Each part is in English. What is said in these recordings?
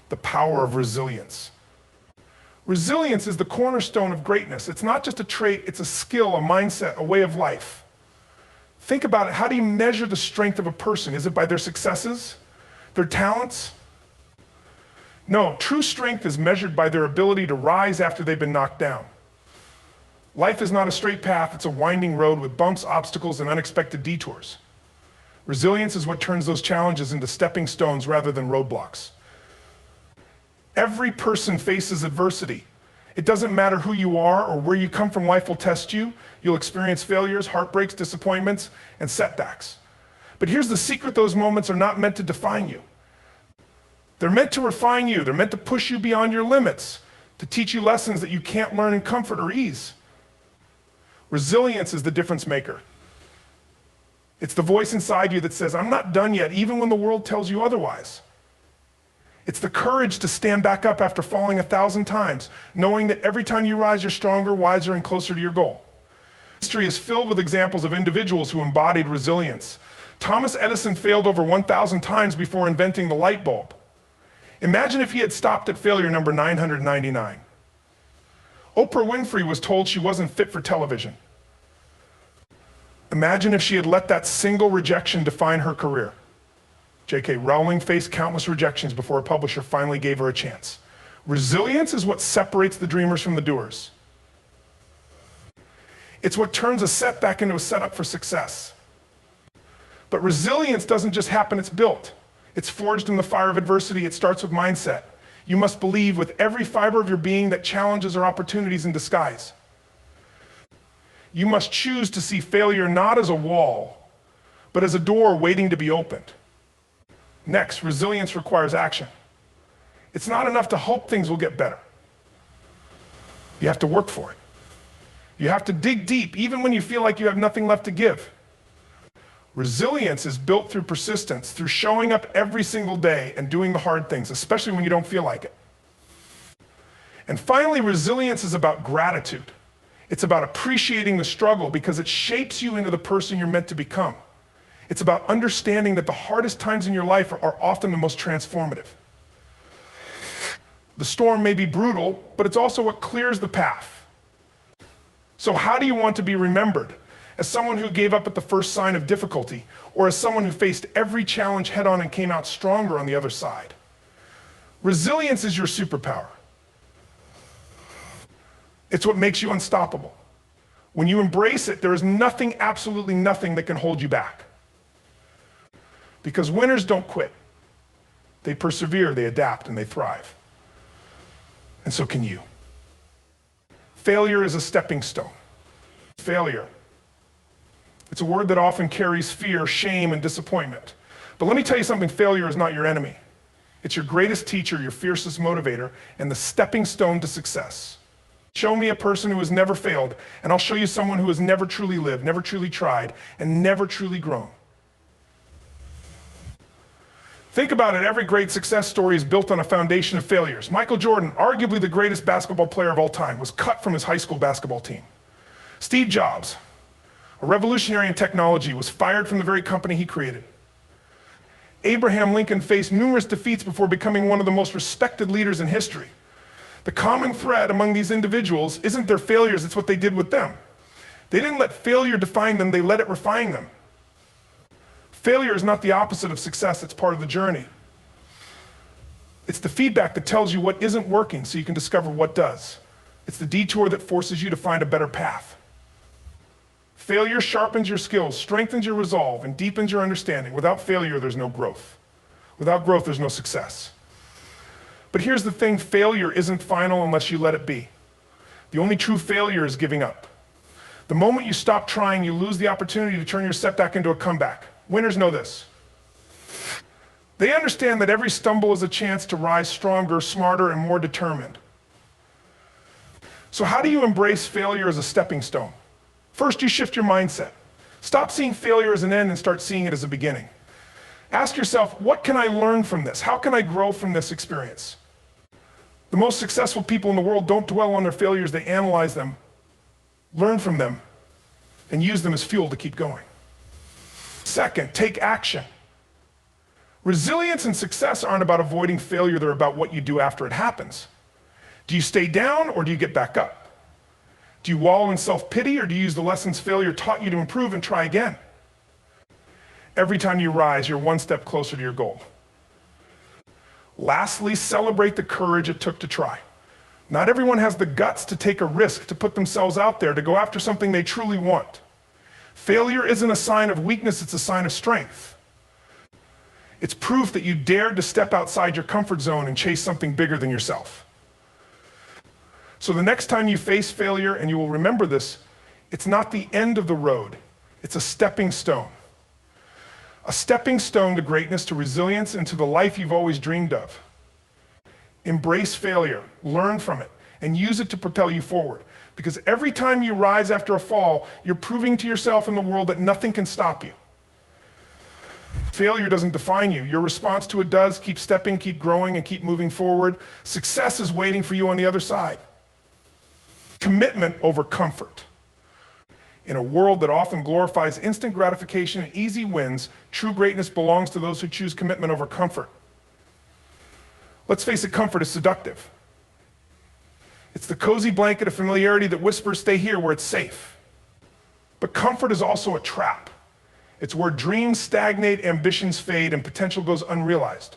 the power of resilience. Resilience is the cornerstone of greatness. It's not just a trait, it's a skill, a mindset, a way of life. Think about it. How do you measure the strength of a person? Is it by their successes? Their talents? No, true strength is measured by their ability to rise after they've been knocked down. Life is not a straight path, it's a winding road with bumps, obstacles, and unexpected detours. Resilience is what turns those challenges into stepping stones rather than roadblocks. Every person faces adversity. It doesn't matter who you are or where you come from, life will test you. You'll experience failures, heartbreaks, disappointments, and setbacks. But here's the secret: those moments are not meant to define you. They're meant to refine you. They're meant to push you beyond your limits, to teach you lessons that you can't learn in comfort or ease. Resilience is the difference maker. It's the voice inside you that says, I'm not done yet, even when the world tells you otherwise. It's the courage to stand back up after falling 1,000 times, knowing that every time you rise, you're stronger, wiser, and closer to your goal. History is filled with examples of individuals who embodied resilience. Thomas Edison failed over 1,000 times before inventing the light bulb. Imagine if he had stopped at failure number 999. Oprah Winfrey was told she wasn't fit for television. Imagine if she had let that single rejection define her career. J.K. Rowling faced countless rejections before a publisher finally gave her a chance. Resilience is what separates the dreamers from the doers. It's what turns a setback into a setup for success. But resilience doesn't just happen, it's built. It's forged in the fire of adversity. It starts with mindset. You must believe with every fiber of your being that challenges are opportunities in disguise. You must choose to see failure not as a wall, but as a door waiting to be opened. Next, resilience requires action. It's not enough to hope things will get better. You have to work for it. You have to dig deep, even when you feel like you have nothing left to give. Resilience is built through persistence, through showing up every single day and doing the hard things, especially when you don't feel like it. And finally, resilience is about gratitude. It's about appreciating the struggle because it shapes you into the person you're meant to become. It's about understanding that the hardest times in your life are often the most transformative. The storm may be brutal, but it's also what clears the path. So how do you want to be remembered? As someone who gave up at the first sign of difficulty, or as someone who faced every challenge head on and came out stronger on the other side? Resilience is your superpower. It's what makes you unstoppable. When you embrace it, there is nothing, absolutely nothing that can hold you back. Because winners don't quit. They persevere, they adapt, and they thrive. And so can you. Failure is a stepping stone. Failure. It's a word that often carries fear, shame, and disappointment. But let me tell you something, failure is not your enemy. It's your greatest teacher, your fiercest motivator, and the stepping stone to success. Show me a person who has never failed, and I'll show you someone who has never truly lived, never truly tried, and never truly grown. Think about it, every great success story is built on a foundation of failures. Michael Jordan, arguably the greatest basketball player of all time, was cut from his high school basketball team. Steve Jobs, a revolutionary in technology, was fired from the very company he created. Abraham Lincoln faced numerous defeats before becoming one of the most respected leaders in history. The common thread among these individuals isn't their failures, it's what they did with them. They didn't let failure define them, they let it refine them. Failure is not the opposite of success, it's part of the journey. It's the feedback that tells you what isn't working so you can discover what does. It's the detour that forces you to find a better path. Failure sharpens your skills, strengthens your resolve, and deepens your understanding. Without failure, there's no growth. Without growth, there's no success. But here's the thing, failure isn't final unless you let it be. The only true failure is giving up. The moment you stop trying, you lose the opportunity to turn your setback into a comeback. Winners know this. They understand that every stumble is a chance to rise stronger, smarter, and more determined. So how do you embrace failure as a stepping stone? First, you shift your mindset. Stop seeing failure as an end and start seeing it as a beginning. Ask yourself, what can I learn from this? How can I grow from this experience? The most successful people in the world don't dwell on their failures, they analyze them, learn from them, and use them as fuel to keep going. Second, take action. Resilience and success aren't about avoiding failure, they're about what you do after it happens. Do you stay down or do you get back up? Do you wallow in self-pity or do you use the lessons failure taught you to improve and try again? Every time you rise, you're one step closer to your goal. Lastly, celebrate the courage it took to try. Not everyone has the guts to take a risk, to put themselves out there, to go after something they truly want. Failure isn't a sign of weakness, it's a sign of strength. It's proof that you dared to step outside your comfort zone and chase something bigger than yourself. So the next time you face failure, and you will remember this, it's not the end of the road, it's a stepping stone. A stepping stone to greatness, to resilience, and to the life you've always dreamed of. Embrace failure, learn from it, and use it to propel you forward. Because every time you rise after a fall, you're proving to yourself and the world that nothing can stop you. Failure doesn't define you. Your response to it does. Keep stepping, keep growing, and keep moving forward. Success is waiting for you on the other side. Commitment over comfort. In a world that often glorifies instant gratification and easy wins, true greatness belongs to those who choose commitment over comfort. Let's face it, comfort is seductive. It's the cozy blanket of familiarity that whispers, stay here where it's safe. But comfort is also a trap. It's where dreams stagnate, ambitions fade, and potential goes unrealized.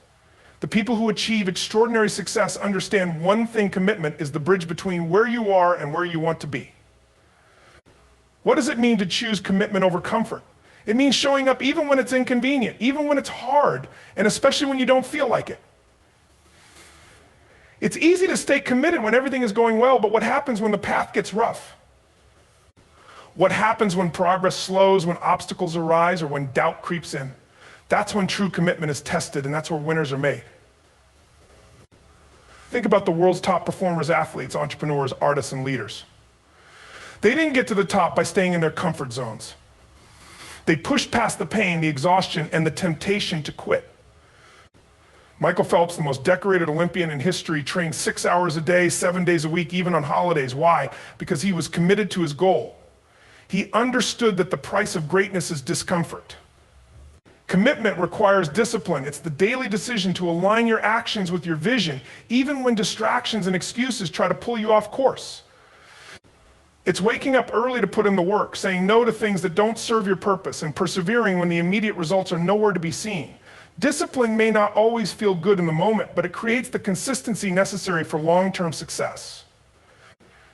The people who achieve extraordinary success understand one thing: commitment is the bridge between where you are and where you want to be. What does it mean to choose commitment over comfort? It means showing up even when it's inconvenient, even when it's hard, and especially when you don't feel like it. It's easy to stay committed when everything is going well, but what happens when the path gets rough? What happens when progress slows, when obstacles arise, or when doubt creeps in? That's when true commitment is tested, and that's where winners are made. Think about the world's top performers, athletes, entrepreneurs, artists, and leaders. They didn't get to the top by staying in their comfort zones. They pushed past the pain, the exhaustion, and the temptation to quit. Michael Phelps, the most decorated Olympian in history, trained 6 hours a day, 7 days a week, even on holidays. Why? Because he was committed to his goal. He understood that the price of greatness is discomfort. Commitment requires discipline. It's the daily decision to align your actions with your vision, even when distractions and excuses try to pull you off course. It's waking up early to put in the work, saying no to things that don't serve your purpose, and persevering when the immediate results are nowhere to be seen. Discipline may not always feel good in the moment, but it creates the consistency necessary for long-term success.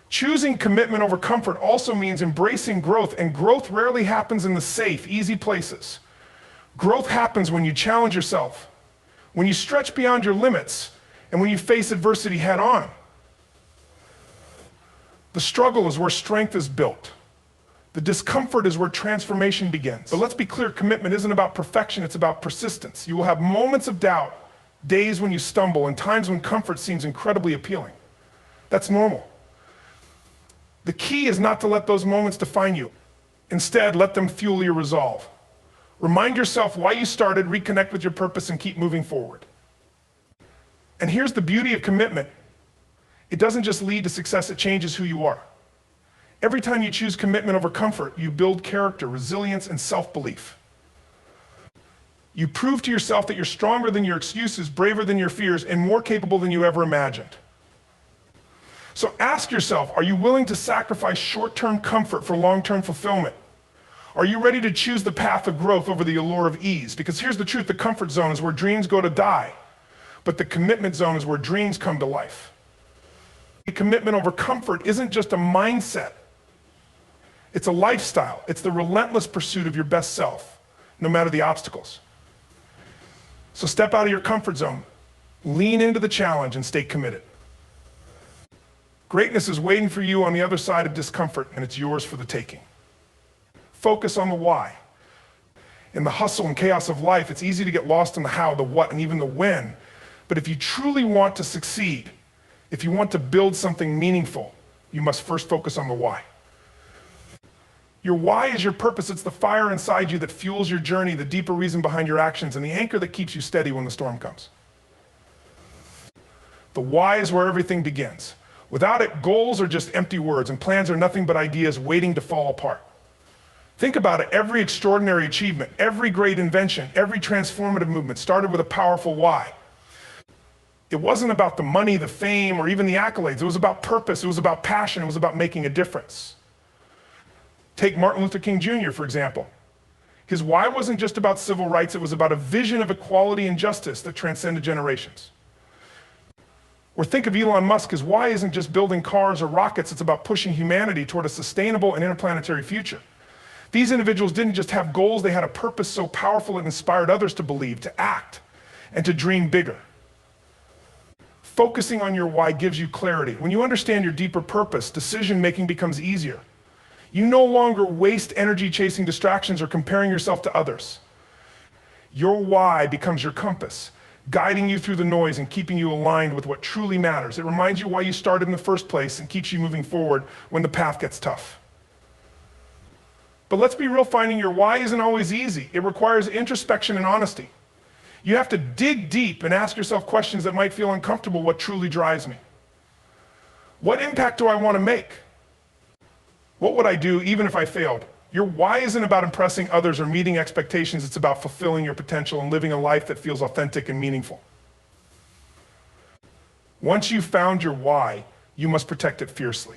Choosing commitment over comfort also means embracing growth, and growth rarely happens in the safe, easy places. Growth happens when you challenge yourself, when you stretch beyond your limits, and when you face adversity head on. The struggle is where strength is built. The discomfort is where transformation begins. But let's be clear, commitment isn't about perfection, it's about persistence. You will have moments of doubt, days when you stumble, and times when comfort seems incredibly appealing. That's normal. The key is not to let those moments define you. Instead, let them fuel your resolve. Remind yourself why you started, reconnect with your purpose, and keep moving forward. And here's the beauty of commitment. It doesn't just lead to success, it changes who you are. Every time you choose commitment over comfort, you build character, resilience, and self-belief. You prove to yourself that you're stronger than your excuses, braver than your fears, and more capable than you ever imagined. So ask yourself, are you willing to sacrifice short-term comfort for long-term fulfillment? Are you ready to choose the path of growth over the allure of ease? Because here's the truth, the comfort zone is where dreams go to die, but the commitment zone is where dreams come to life. Commitment over comfort isn't just a mindset. It's a lifestyle. It's the relentless pursuit of your best self, no matter the obstacles. So step out of your comfort zone, lean into the challenge, and stay committed. Greatness is waiting for you on the other side of discomfort, and it's yours for the taking. Focus on the why. In the hustle and chaos of life, it's easy to get lost in the how, the what, and even the when. But if you truly want to succeed, if you want to build something meaningful, you must first focus on the why. Your why is your purpose. It's the fire inside you that fuels your journey, the deeper reason behind your actions, and the anchor that keeps you steady when the storm comes. The why is where everything begins. Without it, goals are just empty words, and plans are nothing but ideas waiting to fall apart. Think about it, every extraordinary achievement, every great invention, every transformative movement started with a powerful why. It wasn't about the money, the fame, or even the accolades. It was about purpose, it was about passion, it was about making a difference. Take Martin Luther King Jr., for example. His why wasn't just about civil rights, it was about a vision of equality and justice that transcended generations. Or think of Elon Musk, his why isn't just building cars or rockets, it's about pushing humanity toward a sustainable and interplanetary future. These individuals didn't just have goals, they had a purpose so powerful it inspired others to believe, to act, and to dream bigger. Focusing on your why gives you clarity. When you understand your deeper purpose, decision-making becomes easier. You no longer waste energy chasing distractions or comparing yourself to others. Your why becomes your compass, guiding you through the noise and keeping you aligned with what truly matters. It reminds you why you started in the first place and keeps you moving forward when the path gets tough. But let's be real, finding your why isn't always easy. It requires introspection and honesty. You have to dig deep and ask yourself questions that might feel uncomfortable. What truly drives me? What impact do I want to make? What would I do even if I failed? Your why isn't about impressing others or meeting expectations. It's about fulfilling your potential and living a life that feels authentic and meaningful. Once you've found your why, you must protect it fiercely.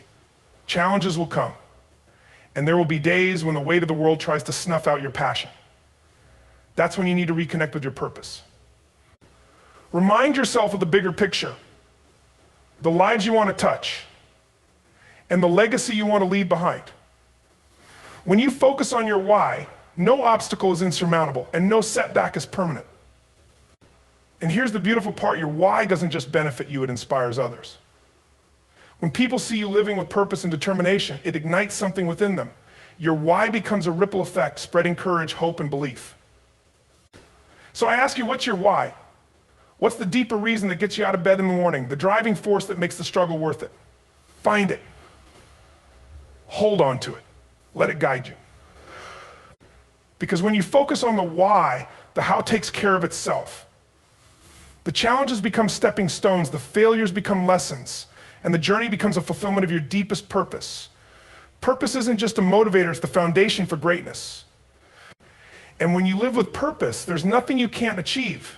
Challenges will come, and there will be days when the weight of the world tries to snuff out your passion. That's when you need to reconnect with your purpose. Remind yourself of the bigger picture, the lives you want to touch, and the legacy you want to leave behind. When you focus on your why, no obstacle is insurmountable and no setback is permanent. And here's the beautiful part, your why doesn't just benefit you, it inspires others. When people see you living with purpose and determination, it ignites something within them. Your why becomes a ripple effect, spreading courage, hope, and belief. So I ask you, what's your why? What's the deeper reason that gets you out of bed in the morning, the driving force that makes the struggle worth it? Find it. Hold on to it. Let it guide you. Because when you focus on the why, the how takes care of itself. The challenges become stepping stones, the failures become lessons, and the journey becomes a fulfillment of your deepest purpose. Purpose isn't just a motivator, it's the foundation for greatness. And when you live with purpose, there's nothing you can't achieve.